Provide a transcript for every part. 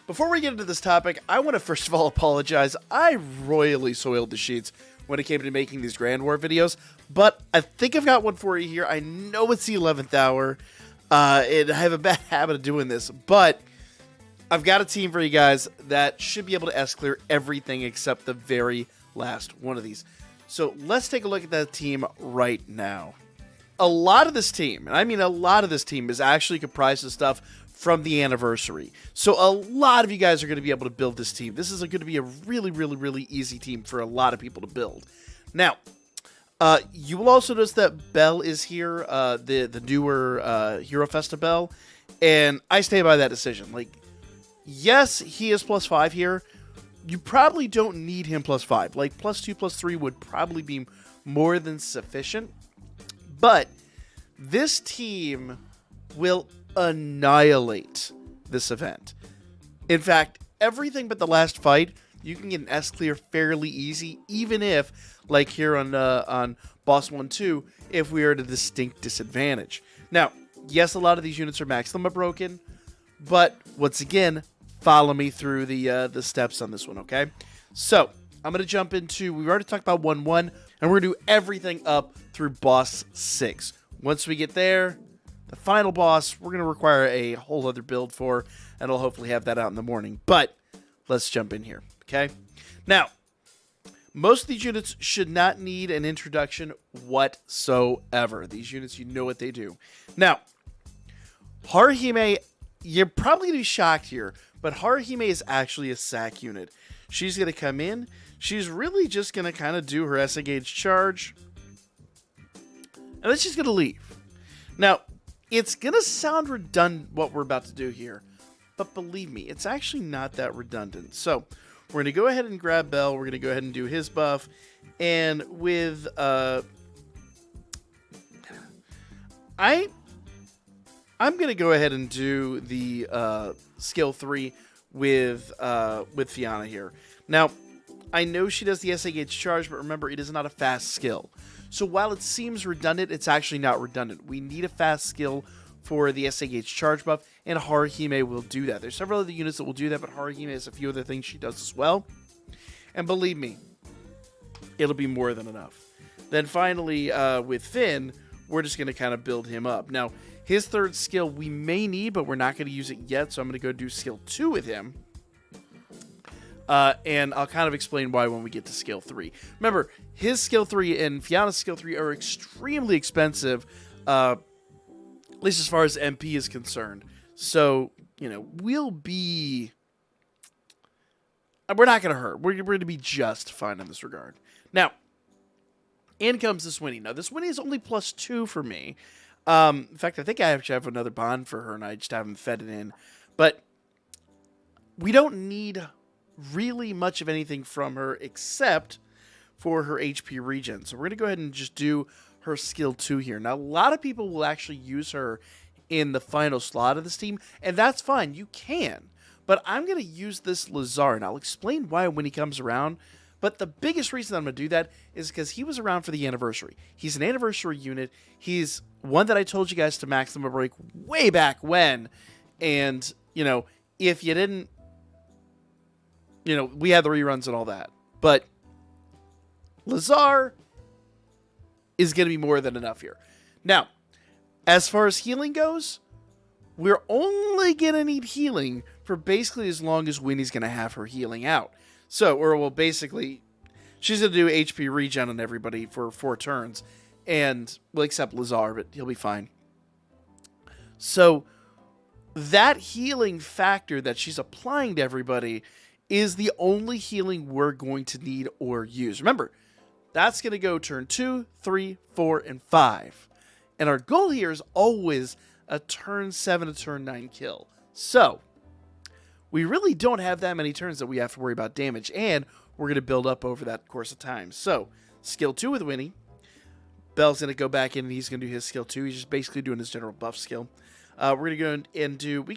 Before we get into this topic, I want to first of all apologize. I royally soiled the sheets when it came to making these Grand War videos, but I think I've got one for you here. I know it's the 11th hour, and I have a bad habit of doing this, but I've got a team for you guys that should be able to S-clear everything except the very last one of these. So let's take a look at that team right now. A lot of this team, and I mean a lot of this team, is actually comprised of stuff from the anniversary. So a lot of you guys are going to be able to build this team. This is going to be a really easy team for a lot of people to build. Now, you will also notice that Bell is here, the newer Hero Festa Bell, and I stay by that decision. Like, yes, he is +5 here. You probably don't need him +5. Like, +2, +3 would probably be more than sufficient. But this team will annihilate this event. In fact, everything but the last fight, you can get an S clear fairly easy, even if, like here on Boss 1-2, if we are at a distinct disadvantage. Now, yes, a lot of these units are maximum broken, but once again, follow me through the steps on this one, okay? So, I'm going to jump into, we've already talked about 1-1, and we're going to do everything up through Boss 6. Once we get there, the final boss, we're going to require a whole other build for, and I'll hopefully have that out in the morning. But let's jump in here, okay? Now, most of these units should not need an introduction whatsoever. These units, you know what they do. Now, Haruhime, you're probably going to be shocked here, but Haruhime is actually a sack unit. She's going to come in. She's really just going to kind of do her SA gauge charge, and then she's going to leave. Now, it's going to sound redundant what we're about to do here, but believe me, it's actually not that redundant. So, we're going to go ahead and grab Bell. We're going to go ahead and do his buff, and with, I'm going to go ahead and do the skill 3 with Fianna here. Now, I know she does the SA gauge charge, but remember, it is not a fast skill. So while it seems redundant, it's actually not redundant. We need a fast skill for the SA gauge charge buff, and Haruhime will do that. There's several other units that will do that, but Haruhime has a few other things she does as well. And believe me, it'll be more than enough. Then finally, with Finn, we're just going to kind of build him up. Now, his third skill we may need, but we're not going to use it yet, so I'm going to go do skill 2 with him. And I'll kind of explain why when we get to skill 3. Remember, his skill 3 and Fianna's skill 3 are extremely expensive, at least as far as MP is concerned. So, you know, we're not going to hurt. We're going to be just fine in this regard. Now, in comes this Winnie. Now, this Winnie is only +2 for me. In fact, I think I actually have another bond for her, and I just haven't fed it in. But we don't need really much of anything from her except for her HP regen. So we're going to go ahead and just do her skill 2 here. Now, a lot of people will actually use her in the final slot of this team, and that's fine. You can. But I'm going to use this Lazar, and I'll explain why when he comes around. But the biggest reason I'm going to do that is because he was around for the anniversary. He's an anniversary unit. He's one that I told you guys to maximum break way back when. And, you know, if you didn't, you know, we had the reruns and all that. But Lazar is going to be more than enough here. Now, as far as healing goes, we're only going to need healing for basically as long as Winnie's going to have her healing out. So, or well, basically, she's going to do HP regen on everybody for 4 turns. And, well, except Lazar, but he'll be fine. So, that healing factor that she's applying to everybody is the only healing we're going to need or use. Remember, that's going to go turn 2, 3, 4, and 5. And our goal here is always a turn 7 to turn 9 kill. So, we really don't have that many turns that we have to worry about damage, and we're going to build up over that course of time. So, skill 2 with Winnie. Bell's going to go back in, and he's going to do his skill 2. He's just basically doing his general buff skill. We're going to go and do... We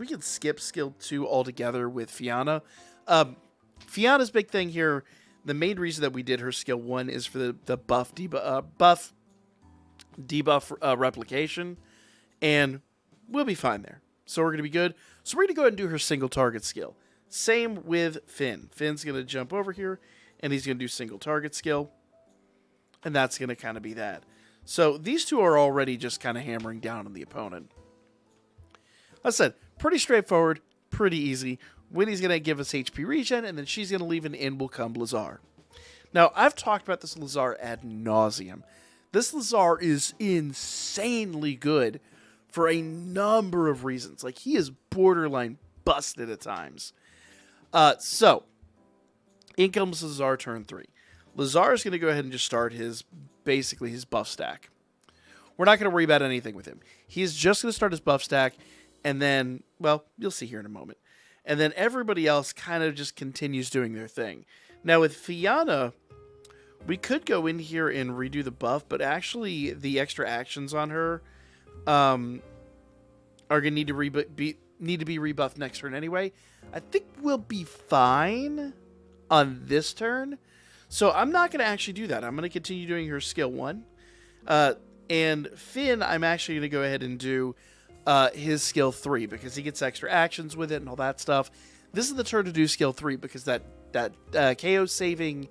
could skip skill 2 altogether with Fianna. Fianna's big thing here, the main reason that we did her skill 1 is for the buff debuff replication, and we'll be fine there. So we're going to be good. So we're going to go ahead and do her single target skill. Same with Finn. Finn's going to jump over here, and he's going to do single target skill. And that's going to kind of be that. So these two are already just kind of hammering down on the opponent. Like I said, pretty straightforward, pretty easy. Winnie's going to give us HP regen, and then she's going to leave, and in will come Lazar. Now, I've talked about this Lazar ad nauseum. This Lazar is insanely good for a number of reasons. Like, he is borderline busted at times. So, in comes Lazar turn 3. Lazar is going to go ahead and just start basically his buff stack. We're not going to worry about anything with him. He's just going to start his buff stack, and then, well, you'll see here in a moment. And then everybody else kind of just continues doing their thing. Now, with Fianna, we could go in here and redo the buff, but actually the extra actions on her are going to need to be rebuffed next turn anyway. I think we'll be fine on this turn. So I'm not going to actually do that. I'm going to continue doing her skill 1. And Finn, I'm actually going to go ahead and do his skill 3 because he gets extra actions with it and all that stuff. This is the turn to do skill 3 because that KO saving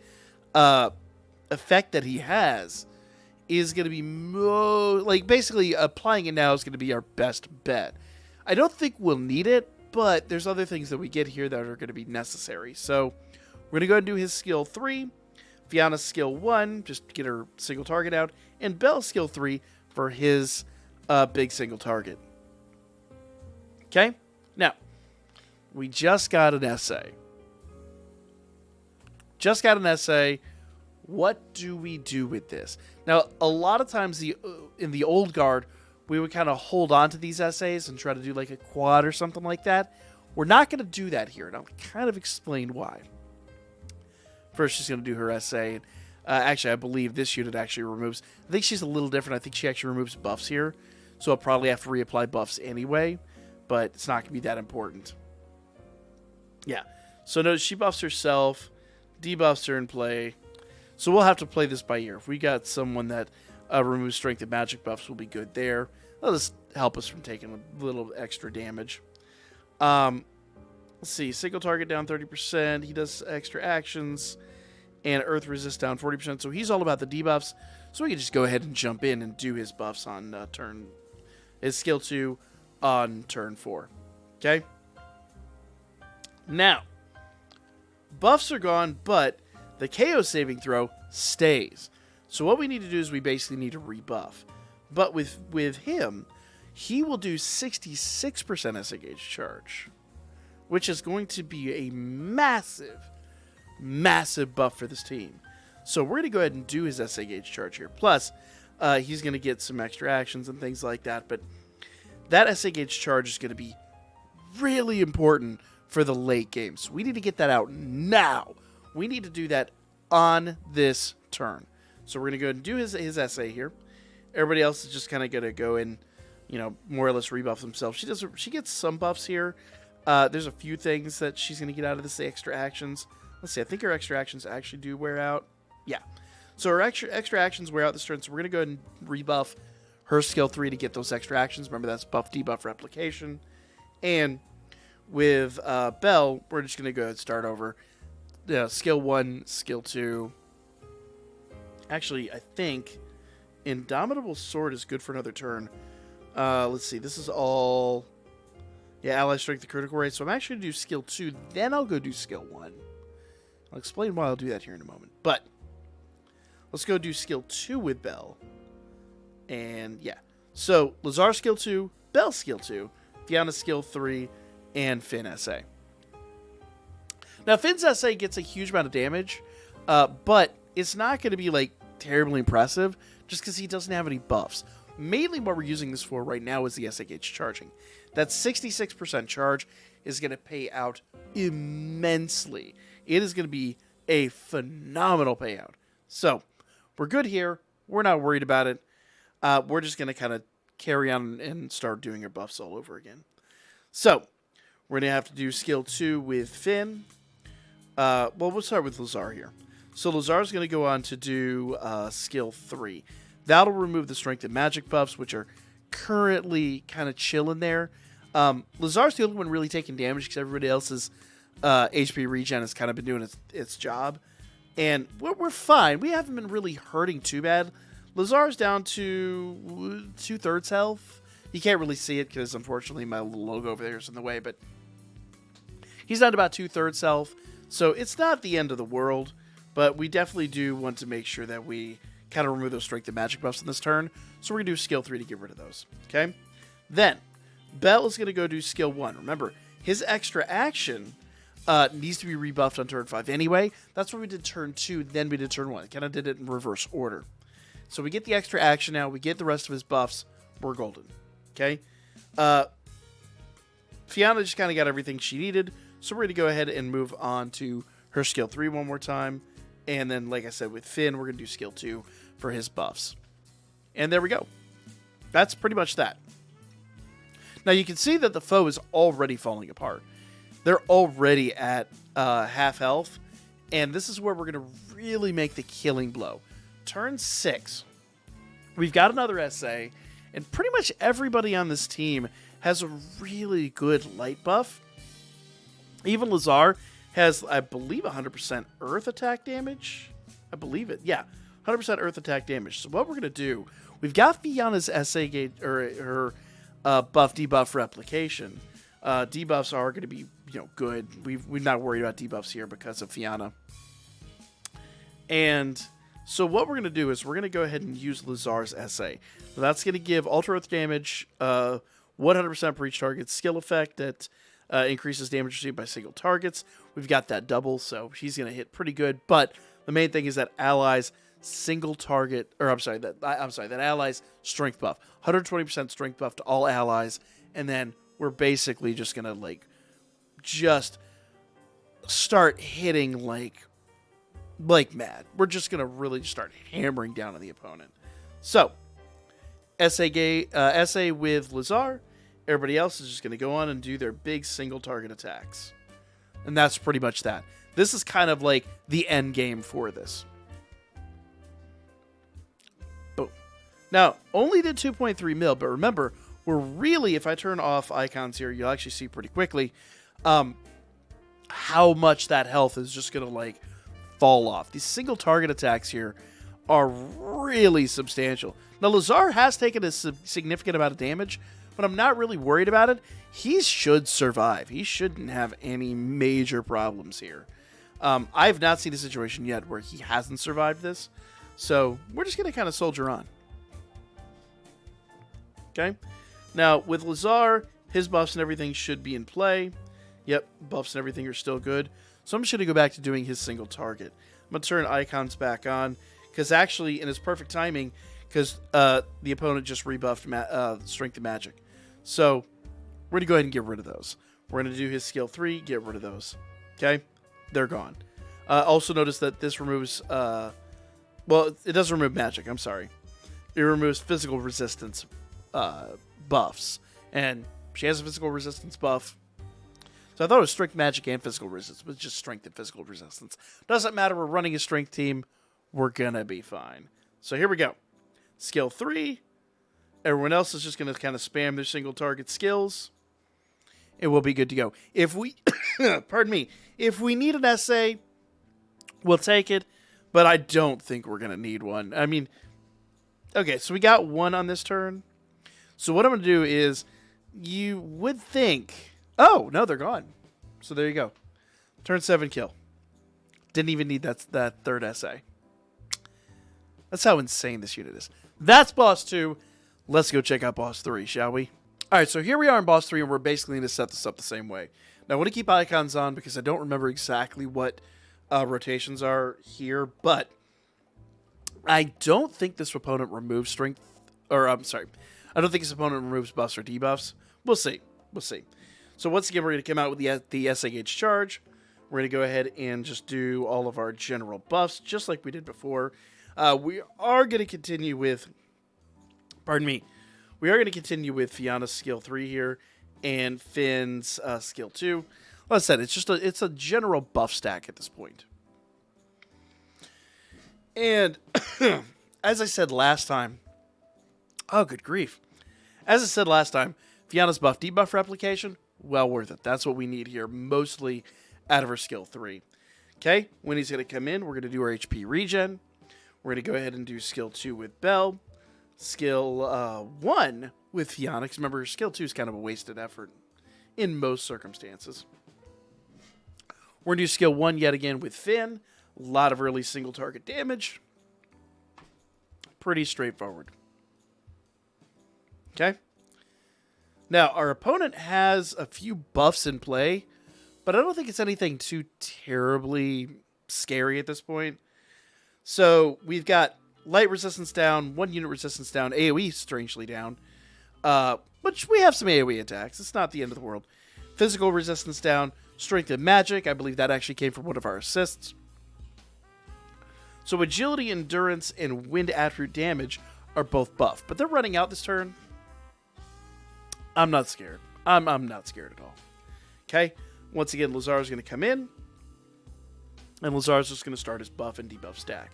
effect that he has is going to be basically applying it now is going to be our best bet. I don't think we'll need it, but there's other things that we get here that are going to be necessary. So we're going to go ahead and do his skill 3, Fianna's skill 1, just get her single target out, and Bell's skill 3 for his big single target. Okay? Now, we just got an essay. What do we do with this? Now, a lot of times in the old guard, we would kind of hold on to these essays and try to do like a quad or something like that. We're not going to do that here, and I'll kind of explain why. First, she's going to do her essay. Actually, I believe this unit actually removes... I think she's a little different. I think she actually removes buffs here, so I'll probably have to reapply buffs anyway, but it's not going to be that important. Yeah, so notice she buffs herself, debuffs her in play. So we'll have to play this by ear. If we got someone that removes strength and magic buffs, we'll be good there. That'll just help us from taking a little extra damage. Let's see. Single target down 30%. He does extra actions. And Earth resist down 40%. So he's all about the debuffs. So we can just go ahead and jump in and do his buffs on his skill 2 on turn 4. Okay? Now, buffs are gone, but the KO saving throw stays. So what we need to do is we basically need to rebuff. But with him, he will do 66% essay gauge charge, which is going to be a massive, massive buff for this team. So we're going to go ahead and do his essay gauge charge here. Plus, he's going to get some extra actions and things like that. But that essay gauge charge is going to be really important for the late game. So we need to get that out now. We need to do that on this turn. So we're going to go ahead and do his essay here. Everybody else is just kind of going to go in, more or less rebuff themselves. She gets some buffs here. There's a few things that she's going to get out of this, the extra actions. Let's see, I think her extra actions actually do wear out. Yeah. So her extra actions wear out this turn, so we're going to go ahead and rebuff her skill 3 to get those extra actions. Remember, that's buff, debuff, replication. And with Bell, we're just going to go ahead and start over. Skill 1, skill 2. Actually, I think Indomitable Sword is good for another turn. Let's see, this is all... Yeah, ally strength, the critical rate. So I'm actually going to do skill 2, then I'll go do skill 1. I'll explain why I'll do that here in a moment. But let's go do skill 2 with Bell. And yeah. So Lazar skill 2, Bell skill 2, Fianna skill 3, and Finn SA. Now Finn's SA gets a huge amount of damage, but it's not going to be like terribly impressive just because he doesn't have any buffs. Mainly what we're using this for right now is the SA gauge charging. That 66% charge is going to pay out immensely. It is going to be a phenomenal payout. So, we're good here. We're not worried about it. We're just going to kind of carry on and start doing our buffs all over again. So, we're going to have to do skill 2 with Finn. We'll start with Lazar here. So, Lazar's going to go on to do skill 3. That'll remove the strength and magic buffs, which are currently kind of chilling there. Lazar's the only one really taking damage because everybody else's HP regen has kind of been doing its job. And we're fine. We haven't been really hurting too bad. Lazar's down to 2/3 health. You can't really see it because, unfortunately, my little logo over there is in the way. But he's down to about 2/3 health. So it's not the end of the world. But we definitely do want to make sure that we kind of remove those strength and magic buffs in this turn. So we're going to do skill 3 to get rid of those. Okay? Then, Bell is going to go do skill 1. Remember, his extra action needs to be rebuffed on turn 5 anyway. That's what we did turn 2, then we did turn 1. Kind of did it in reverse order. So we get the extra action now. We get the rest of his buffs. We're golden. Okay? Fiona just kind of got everything she needed. So we're going to go ahead and move on to her skill 3 one more time. And then, like I said, with Finn, we're going to do skill 2 for his buffs. And there we go. That's pretty much that. Now, you can see that the foe is already falling apart. They're already at half health, and this is where we're going to really make the killing blow. Turn 6, we've got another SA, and pretty much everybody on this team has a really good light buff. Even Lazar has, I believe, 100% earth attack damage. I believe it. Yeah, 100% earth attack damage. So what we're going to do, we've got Fiona's SA gauge, or her buff debuff replication. Debuffs are going to be, good. We're not worried about debuffs here because of Fiona. And so what we're going to do is we're going to go ahead and use Lazar's SA. So that's going to give Ultra Earth damage, 100% per each target, skill effect that increases damage received by single targets. We've got that double, so she's going to hit pretty good. But the main thing is that allies single target, or that allies strength buff, 120% strength buff to all allies, and then we're basically just going to just start hitting like mad. We're just going to really start hammering down on the opponent. So, SA with Lazar. Everybody else is just going to go on and do their big single target attacks. And that's pretty much that. This is kind of like the end game for this. Boom. Now, only did 2.3 mil, but remember, we're really, if I turn off icons here, you'll actually see pretty quickly how much that health is just going to fall off. These single target attacks here are really substantial. Now, Lazar has taken a significant amount of damage, but I'm not really worried about it. He should survive. He shouldn't have any major problems here. I have not seen a situation yet where he hasn't survived this, so we're just going to kind of soldier on. Okay? Now, with Lazar, his buffs and everything should be in play. Yep, buffs and everything are still good. So I'm just going to go back to doing his single target. I'm going to turn icons back on, because actually, in his perfect timing, because the opponent just rebuffed Strength and Magic. So we're going to go ahead and get rid of those. We're going to do his skill 3, get rid of those. Okay? They're gone. Also notice that this removes... well, it doesn't remove magic, I'm sorry. It removes physical resistance buffs. And she has a physical resistance buff. So I thought it was strength, magic, and physical resistance, but it's just strength and physical resistance. Doesn't matter, we're running a strength team. We're going to be fine. So here we go. Skill 3. Everyone else is just going to kind of spam their single target skills. And we'll be good to go. If we, pardon me, if we need an SA, we'll take it. But I don't think we're going to need one. I mean, okay, so we got one on this turn. So what I'm going to do is, you would think... Oh, no, they're gone. So there you go. Turn 7 kill. Didn't even need that third SA. That's how insane this unit is. That's boss 2. Let's go check out boss 3, shall we? All right, so here we are in boss 3, and we're basically going to set this up the same way. Now, I want to keep icons on because I don't remember exactly what rotations are here, but I don't think this opponent removes strength, or I'm sorry, I don't think this opponent removes buffs or debuffs. We'll see. We'll see. So once again, we're going to come out with the SA gauge charge. We're going to go ahead and just do all of our general buffs, just like we did before. We are going to continue with, pardon me, we are going to continue with Fiona's skill 3 here, and Finn's skill 2. Like I said, it's a general buff stack at this point. And as I said last time, oh, good grief. As I said last time, Fianna's buff debuff replication, well worth it. That's what we need here, mostly out of her skill 3. Okay, Winnie's going to come in. We're going to do our HP regen. We're going to go ahead and do skill 2 with Bell. Skill 1 with Fianna, because remember, skill 2 is kind of a wasted effort in most circumstances. We're going to do skill 1 yet again with Finn. A lot of early single target damage. Pretty straightforward. Okay. Now, our opponent has a few buffs in play, but I don't think it's anything too terribly scary at this point. So, we've got light resistance down, 1 unit resistance down, AoE strangely down, which we have some AoE attacks. It's not the end of the world. Physical resistance down, strength and magic. I believe that actually came from one of our assists. So, agility, endurance, and wind attribute damage are both buffed, but they're running out this turn. I'm not scared. I'm not scared at all. Okay? Once again, Lazar's going to come in. And Lazar's just going to start his buff and debuff stack.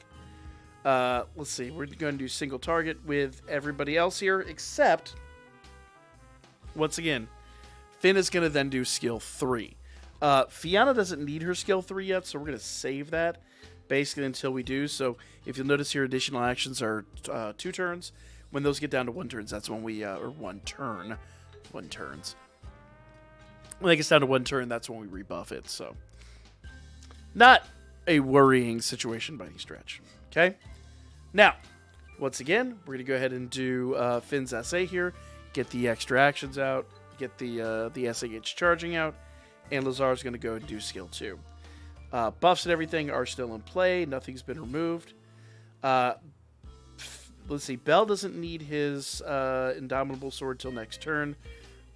Let's see. We're going to do single target with everybody else here, except, once again, Finn is going to then do skill 3. Fianna doesn't need her skill 3 yet, so we're going to save that basically until we do. So if you'll notice here, additional actions are 2 turns. When those get down to 1 turns, that's when we, or 1 turn. 1 turns. When it gets down to 1 turn, that's when we rebuff it. So, not a worrying situation by any stretch. Okay? Now, once again, we're going to go ahead and do Finn's SA here. Get the extra actions out. Get the SAH charging out. And Lazar's going to go and do skill 2. Buffs and everything are still in play. Nothing's been removed. Let's see. Bell doesn't need his Indomitable Sword till next turn.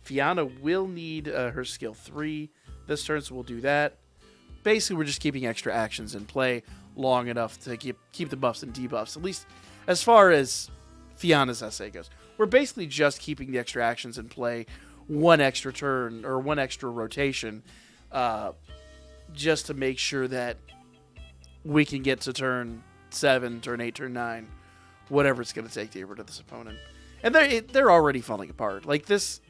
Fianna will need her skill 3 this turn, so we'll do that. Basically, we're just keeping extra actions in play long enough to keep the buffs and debuffs, at least as far as Fianna's SA goes. We're basically just keeping the extra actions in play 1 extra turn, or 1 extra rotation, just to make sure that we can get to turn 7, turn 8, turn 9, whatever it's going to take to get rid of this opponent. And they're already falling apart. Like, this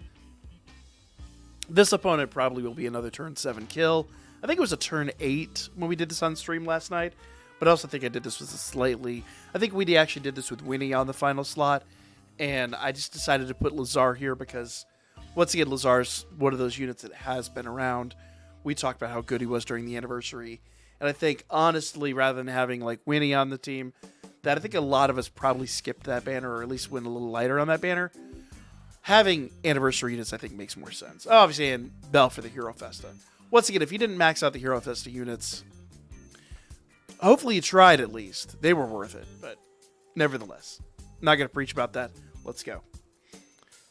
opponent probably will be another turn 7 kill. I think it was a turn 8 when we did this on stream last night. But I also think I did this with I think we actually did this with Winnie on the final slot. And I just decided to put Lazar here because, once again, Lazar's one of those units that has been around. We talked about how good he was during the anniversary. And I think, honestly, rather than having, like, Winnie on the team, that I think a lot of us probably skipped that banner, or at least went a little lighter on that banner. Having anniversary units, I think, makes more sense. Obviously, and Bell for the Hero Festa. Once again, if you didn't max out the Hero Festa units, hopefully you tried at least. They were worth it, but nevertheless. Not going to preach about that. Let's go.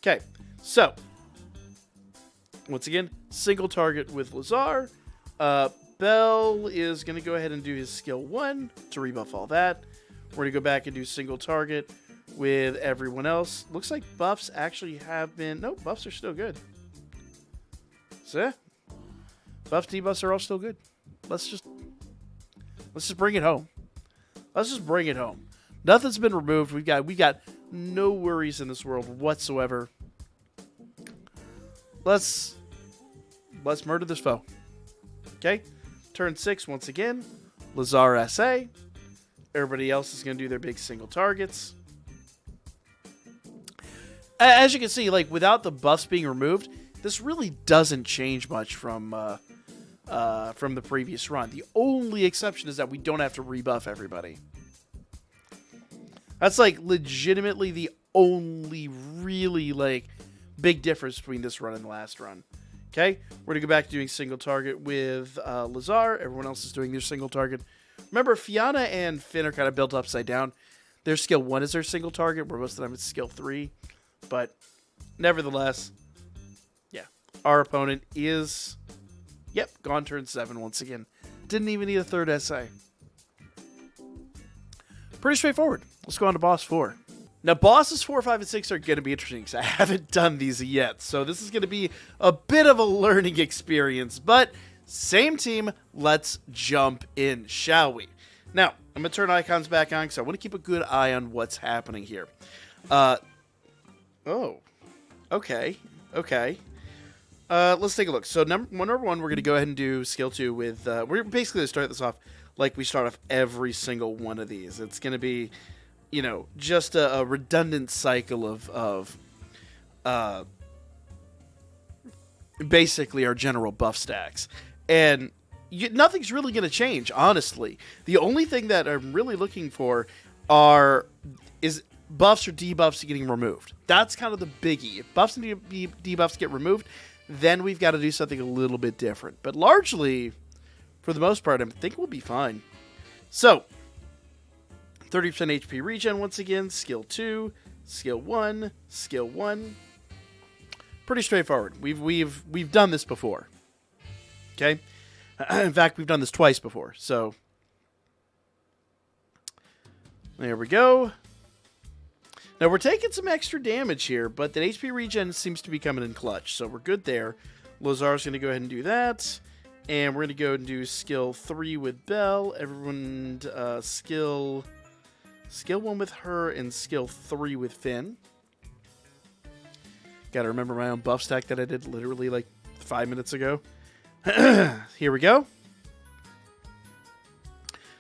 Okay, so, once again, single target with Lazar. Bell is going to go ahead and do his skill 1 to rebuff all that. We're going to go back and do single target with everyone else. Looks like buffs actually have been... No, buffs are still good. So, yeah. Buffs, debuffs are all still good. Let's just bring it home. Let's just bring it home. Nothing's been removed. We got no worries in this world whatsoever. Let's murder this foe. Okay? Turn 6 once again. Lazar SA. Everybody else is going to do their big single targets. As you can see, like, without the buffs being removed, this really doesn't change much from the previous run. The only exception is that we don't have to rebuff everybody. That's, like, legitimately the only really, like, big difference between this run and the last run. Okay? We're going to go back to doing single target with Lazar. Everyone else is doing their single target. Remember, Fianna and Finn are kind of built upside down. Their skill 1 is their single target, where most of the time it's skill 3. But, nevertheless, yeah. Our opponent is, yep, gone turn 7 once again. Didn't even need a third SA. Pretty straightforward. Let's go on to boss 4. Now, bosses 4, 5, and 6 are going to be interesting because I haven't done these yet. So this is going to be a bit of a learning experience. But, same team, let's jump in, shall we? Now, I'm going to turn icons back on because I want to keep a good eye on what's happening here. Oh. Okay. Okay. Let's take a look. So number one, we're going to go ahead and do skill 2 with... we're basically going to start this off like we start off every single one of these. It's going to be, you know, just a redundant cycle of basically our general buff stacks. And nothing's really going to change, honestly. The only thing that I'm really looking for is buffs or debuffs getting removed. That's kind of the biggie. If buffs and debuffs get removed, then we've got to do something a little bit different. But largely, for the most part, I think we'll be fine. So, 30% HP regen once again, skill 2, skill 1, skill 1. Pretty straightforward. We've done this before. Okay? In fact, we've done this twice before. So, there we go. Now, we're taking some extra damage here, but the HP regen seems to be coming in clutch, so we're good there. Lazar's going to go ahead and do that, and we're going to go and do skill 3 with Bell. Everyone, skill 1 with her, and skill 3 with Finn. Gotta remember my own buff stack that I did literally like 5 minutes ago. Here we go.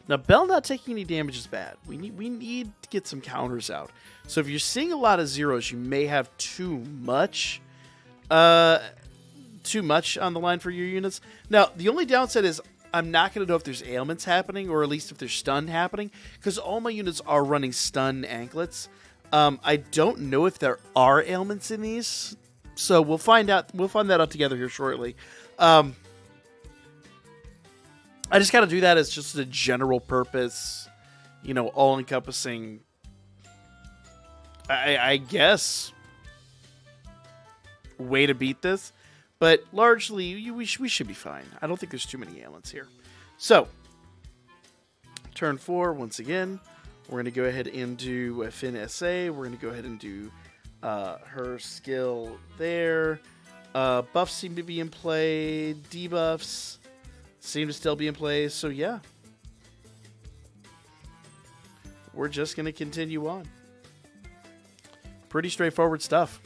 Now, Bell not taking any damage is bad. We need to get some counters out. So if you're seeing a lot of zeros, you may have too much on the line for your units. Now, the only downside is I'm not going to know if there's ailments happening, or at least if there's stun happening, because all my units are running stun anklets. I don't know if there are ailments in these, so we'll find out. We'll find that out together here shortly. I just got to do that as just a general purpose, you know, all-encompassing, I guess, way to beat this. But largely, we should be fine. I don't think there's too many ailments here. So, turn 4, once again, we're going to go ahead and do a Finn SA. We're going to go ahead and do her skill there. Buffs seem to be in play. Debuffs seem to still be in play. So, yeah. We're just going to continue on. Pretty straightforward stuff.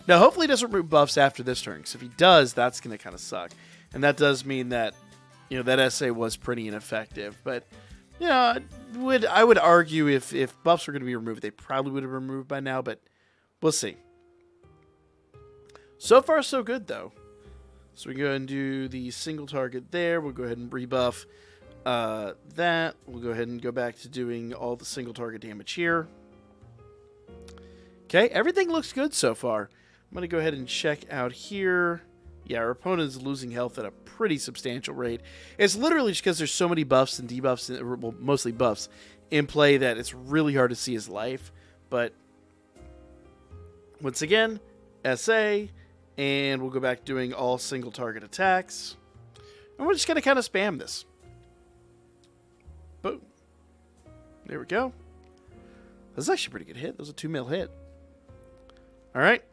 Now, hopefully he doesn't remove buffs after this turn, because if he does, that's going to kind of suck. And that does mean that, you know, that SA was pretty ineffective. But, you know, I would argue if buffs were going to be removed, they probably would have been removed by now, but we'll see. So far, so good, though. So we go ahead and do the single target there. We'll go ahead and rebuff that. We'll go ahead and go back to doing all the single target damage here. Okay, everything looks good so far. I'm going to go ahead and check out here. Yeah, our opponent is losing health at a pretty substantial rate. It's literally just because there's so many buffs and debuffs, well, mostly buffs, in play that it's really hard to see his life. But once again, SA, and we'll go back doing all single target attacks. And we're just going to kind of spam this. Boom. There we go. That's actually a pretty good hit. That was a 2 mil hit. All right.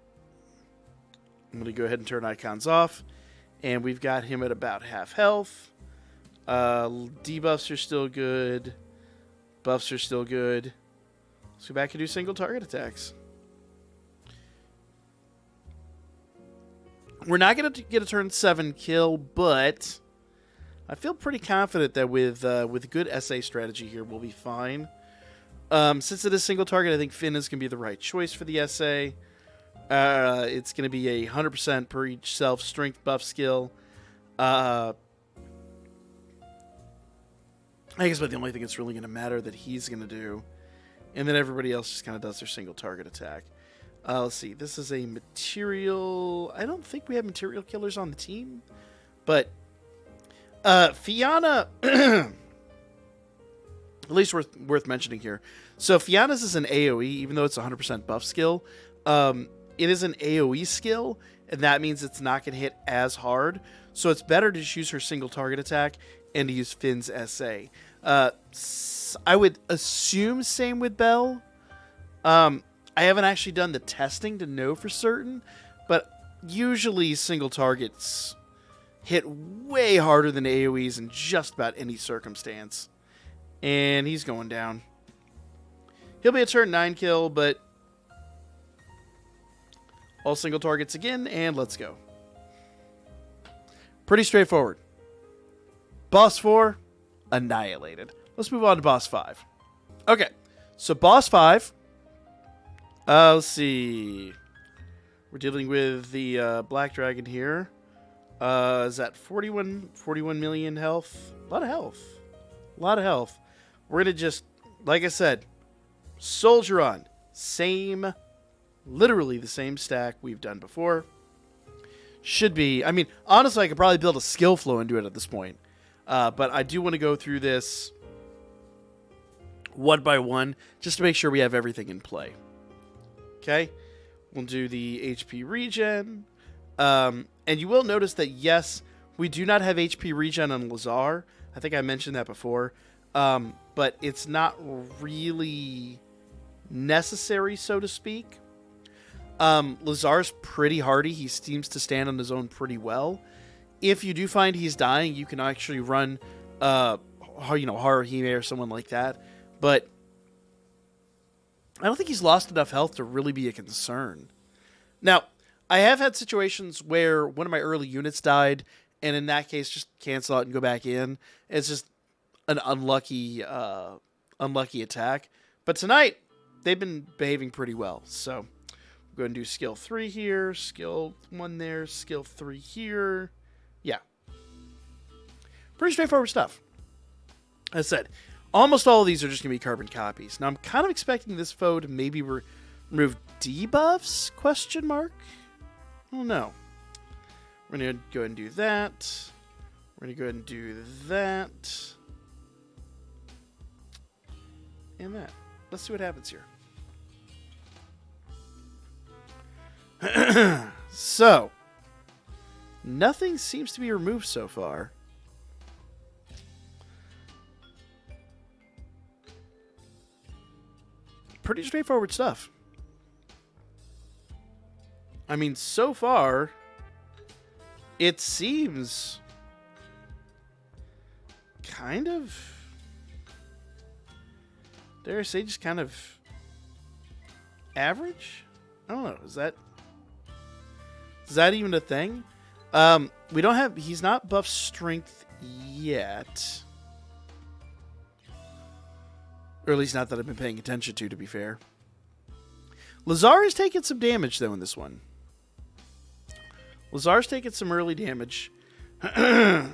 I'm going to go ahead and turn icons off. And we've got him at about half health. Debuffs are still good. Buffs are still good. Let's go back and do single target attacks. We're not going to get a turn 7 kill, but I feel pretty confident that with good SA strategy here, we'll be fine. Since it is single target, I think Finn is going to be the right choice for the SA. It's going to be a 100% per each self strength buff skill. I guess about the only thing that's really going to matter that he's going to do. And then everybody else just kind of does their single target attack. Let's see. This is a material... I don't think we have material killers on the team. But Fianna... at least worth mentioning here. So Fianna's is an AoE, even though it's a 100% buff skill. It is an AoE skill, and that means it's not going to hit as hard. So it's better to just use her single target attack and to use Finn's SA. I would assume same with Bell. I haven't actually done the testing to know for certain, but usually single targets hit way harder than AoEs in just about any circumstance. And he's going down. He'll be a turn 9 kill, but All single targets again, and let's go. Pretty straightforward. Boss 4, annihilated. Let's move on to boss 5. Okay, so boss 5. Let's see. We're dealing with the black dragon here. Is that 41 million health? A lot of health. A lot of health. We're going to just, like I said, soldier on. Same, literally the same stack we've done before. Should be, I mean, honestly, I could probably build a skill flow into it at this point. But I do want to go through this one by one, just to make sure we have everything in play. Okay? We'll do the HP regen. And you will notice that, yes, we do not have HP regen on Lazar. I think I mentioned that before. But it's not really necessary, so to speak. Lazar's pretty hardy. He seems to stand on his own pretty well. If you do find he's dying, you can actually run, Haruhime or someone like that. But I don't think he's lost enough health to really be a concern. Now, I have had situations where one of my early units died, and in that case, just cancel out and go back in. It's just an unlucky attack. But tonight, they've been behaving pretty well. So, we'll go and do skill 3 here, skill 1 there, skill 3 here. Yeah. Pretty straightforward stuff. As I said, almost all of these are just going to be carbon copies. Now, I'm kind of expecting this foe to maybe remove debuffs? Question mark? I don't know. We're going to go ahead and do that. We're going to go ahead and do that. And that. Let's see what happens here. So, nothing seems to be removed so far. Pretty straightforward stuff. I mean, so far, it seems kind of, dare I say, just kind of average? I don't know. Is that even a thing? We don't have, he's not buffed strength yet. Or at least not that I've been paying attention to be fair. Lazar is taking some damage, though, in this one. Lazar's taking some early damage. We'll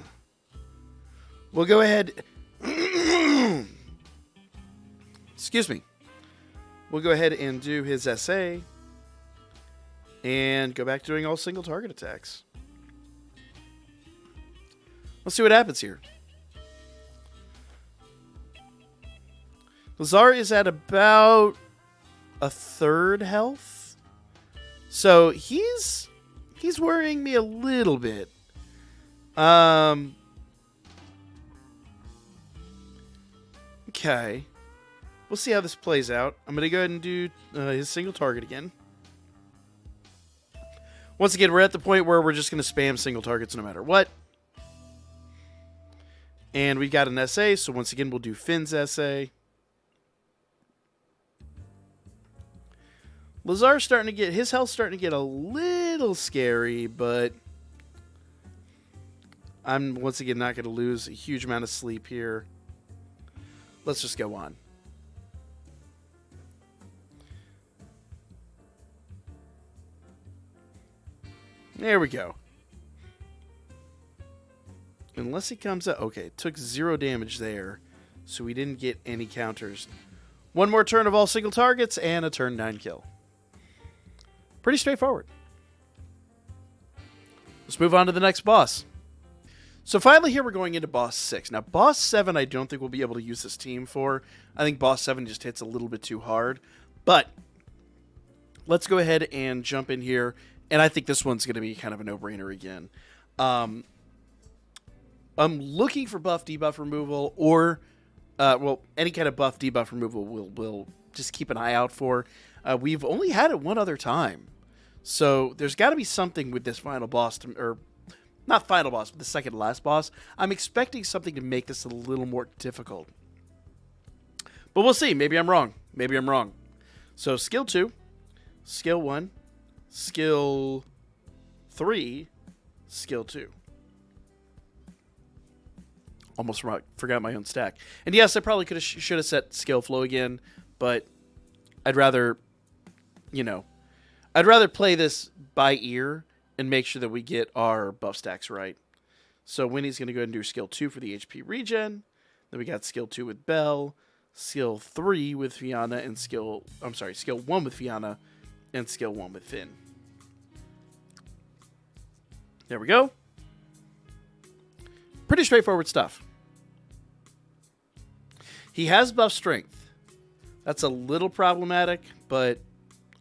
go ahead. Excuse me. We'll go ahead and do his SA. And go back to doing all single target attacks. Let's see what happens here. Lazar is at about a third health. So he's worrying me a little bit. Okay. We'll see how this plays out. I'm going to go ahead and do his single target again. Once again, we're at the point where we're just going to spam single targets no matter what. And we've got an SA, so once again, we'll do Finn's SA. Lazar's starting to get, his health's starting to get a little scary, but I'm once again not going to lose a huge amount of sleep here. Let's just go on. There we go. Unless he comes out. Okay, it took 0 damage there, so we didn't get any counters. One more turn of all single targets and a turn 9 kill. Pretty straightforward. Let's move on to the next boss. So finally here we're going into boss 6. Now boss 7 I don't think we'll be able to use this team for. I think boss 7 just hits a little bit too hard. But let's go ahead and jump in here. And I think this one's going to be kind of a no-brainer again. I'm looking for buff debuff removal or, any kind of buff debuff removal we'll just keep an eye out for. We've only had it one other time. So there's got to be something with this final boss, or not final boss, but the second to last boss. I'm expecting something to make this a little more difficult. But we'll see. Maybe I'm wrong. Maybe I'm wrong. So skill 2, skill 1, skill 3, skill 2. Almost forgot my own stack. And yes, I probably should have set skill flow again, but I'd rather, I'd rather play this by ear and make sure that we get our buff stacks right. So Winnie's going to go ahead and do skill 2 for the HP regen. Then we got skill 2 with Bell, skill 3 with Fiona, and skill 1 with Fiona, and skill 1 with Finn. There we go. Pretty straightforward stuff. He has buff strength. That's a little problematic, but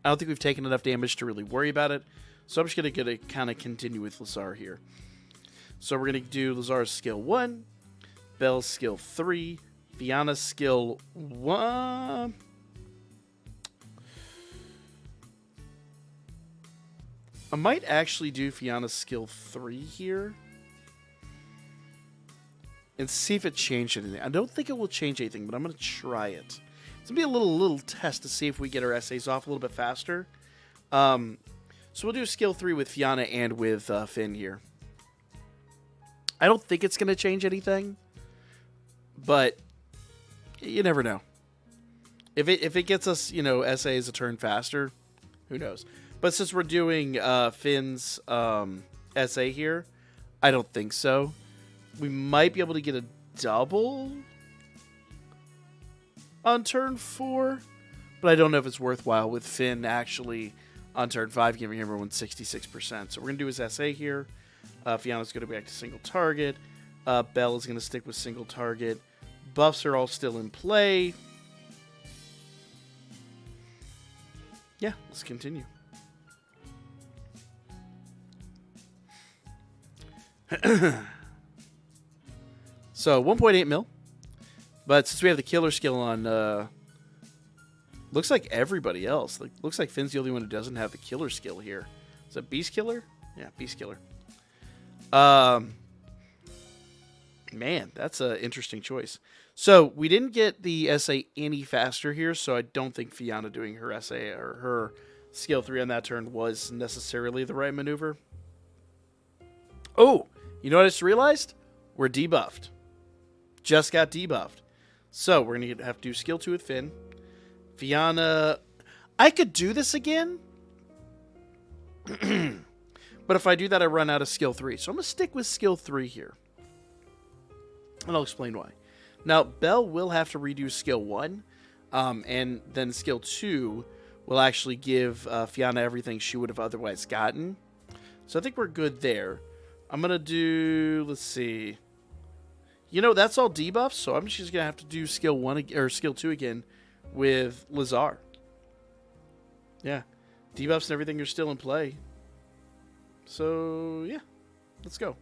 I don't think we've taken enough damage to really worry about it. So I'm just going to kind of continue with Lazar here. So we're going to do Lazar's skill 1, Bell's skill 3, Fiona's skill 1. I might actually do Fiona's skill 3 here and see if it changed anything. I don't think it will change anything, but I'm going to try it. It's going to be a little test to see if we get our essays off a little bit faster. So we'll do skill 3 with Fiona and with Finn here. I don't think it's going to change anything, but you never know. If it gets us, essays a turn faster, who knows? But since we're doing Finn's essay here, I don't think so. We might be able to get a double on turn 4, but I don't know if it's worthwhile with Finn actually on turn 5 giving everyone 66%. So we're going to do his essay here. Fiona's going to be back to single target. Bell is going to stick with single target. Buffs are all still in play. Yeah, let's continue. So 1.8 mil. But since we have the killer skill on, looks like everybody else. Looks like Finn's the only one who doesn't have the killer skill here. Is that Beast Killer? Yeah, Beast Killer. Man, that's an interesting choice. So we didn't get the essay any faster here, so I don't think Fiona doing her essay or her skill 3 on that turn was necessarily the right maneuver. Oh, you know what I just realized? We're debuffed. Just got debuffed. So we're going to have to do skill 2 with Finn. Fiona, I could do this again. But if I do that, I run out of skill 3. So I'm going to stick with skill 3 here. And I'll explain why. Now, Bell will have to redo skill 1. And then skill 2 will actually give Fiona everything she would have otherwise gotten. So I think we're good there. I'm going to do, let's see. That's all debuffs, so I'm just going to have to do skill 1 or skill 2 again with Lazar. Yeah. Debuffs and everything are still in play. So, yeah. Let's go.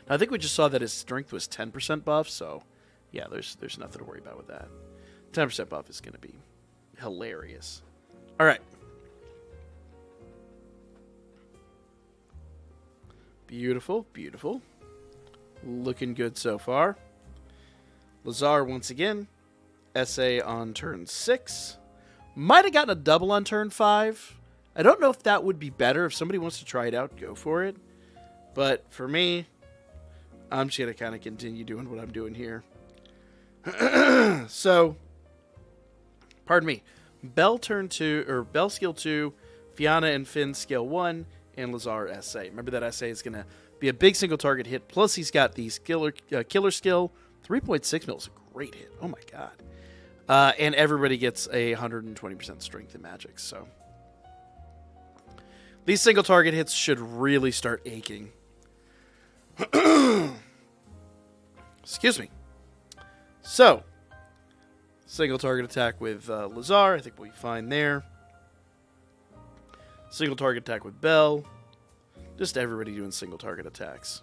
Now, I think we just saw that his strength was 10% buff, so yeah, there's nothing to worry about with that. 10% buff is going to be hilarious. All right. Beautiful, beautiful. Looking good so far. Lazar once again. Essay on turn 6. Might have gotten a double on turn 5. I don't know if that would be better. If somebody wants to try it out, go for it. But for me, I'm just going to kind of continue doing what I'm doing here. So, pardon me. Bell turn 2, or Bell skill 2, Fiona and Finn skill 1, and Lazar essay. Remember that essay is going to be a big single target hit. Plus, he's got the killer skill. 3.6 mil is a great hit. Oh my god. And everybody gets a 120% strength in magic. So these single target hits should really start aching. Excuse me. So, single target attack with Lazar. I think we'll be fine there. Single target attack with Bell. Just everybody doing single target attacks.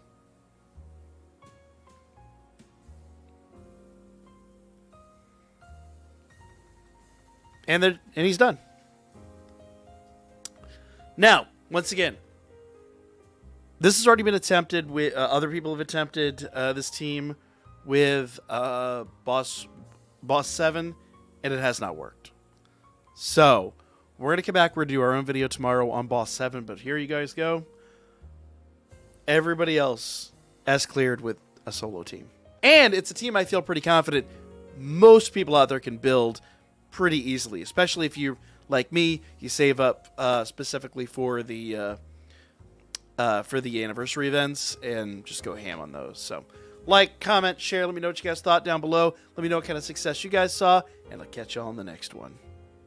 And he's done. Now, once again, this has already been attempted. With other people have attempted this team with Boss 7, and it has not worked. So, We're going to come back. We're going to do our own video tomorrow on Boss 7. But here you guys go. Everybody else has cleared with a solo team. And it's a team I feel pretty confident most people out there can build pretty easily. Especially if you, like me, you save up specifically for the anniversary events and just go ham on those. So like, comment, share. Let me know what you guys thought down below. Let me know what kind of success you guys saw. And I'll catch y'all on the next one.